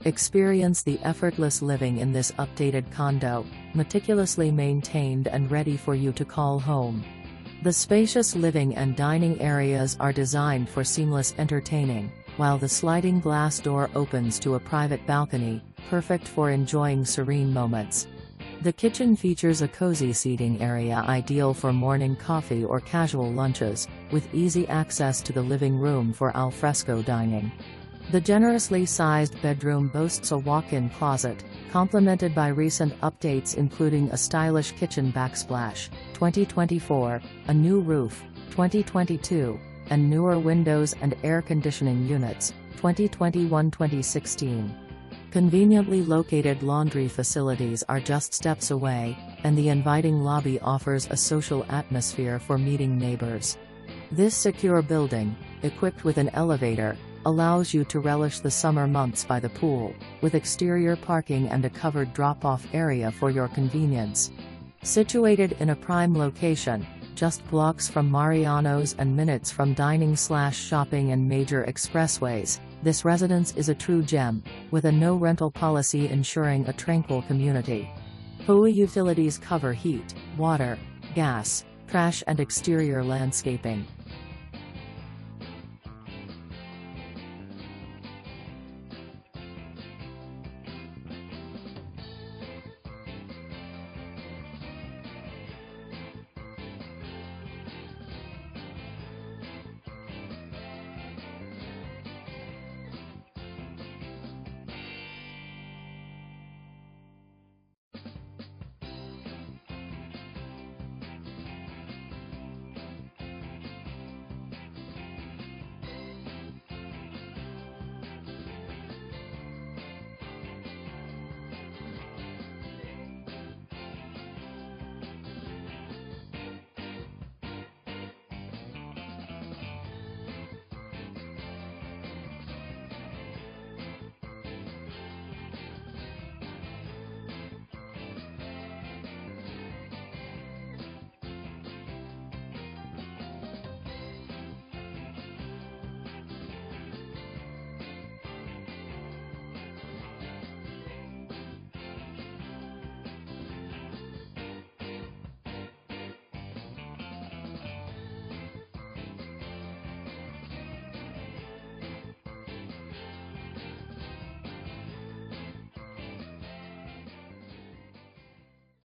Experience the effortless living in this updated condo, meticulously maintained and ready for you to call home. The spacious living and dining areas are designed for seamless entertaining, while the sliding glass door opens to a private balcony, perfect for enjoying serene moments. The kitchen features a cozy seating area ideal for morning coffee or casual lunches, with easy access to the living room for al fresco dining. The generously sized bedroom boasts a walk-in closet, complemented by recent updates including a stylish kitchen backsplash, 2024, a new roof, 2022, and newer windows and air conditioning units, 2021-2016. Conveniently located laundry facilities are just steps away, and the inviting lobby offers a social atmosphere for meeting neighbors. This secure building, equipped with an elevator, allows you to relish the summer months by the pool, with exterior parking and a covered drop-off area for your convenience. Situated in a prime location, just blocks from Mariano's and minutes from dining/shopping and major expressways, this residence is a true gem, with a no-rental policy ensuring a tranquil community. HOA Utilities cover heat, water, gas, trash and exterior landscaping.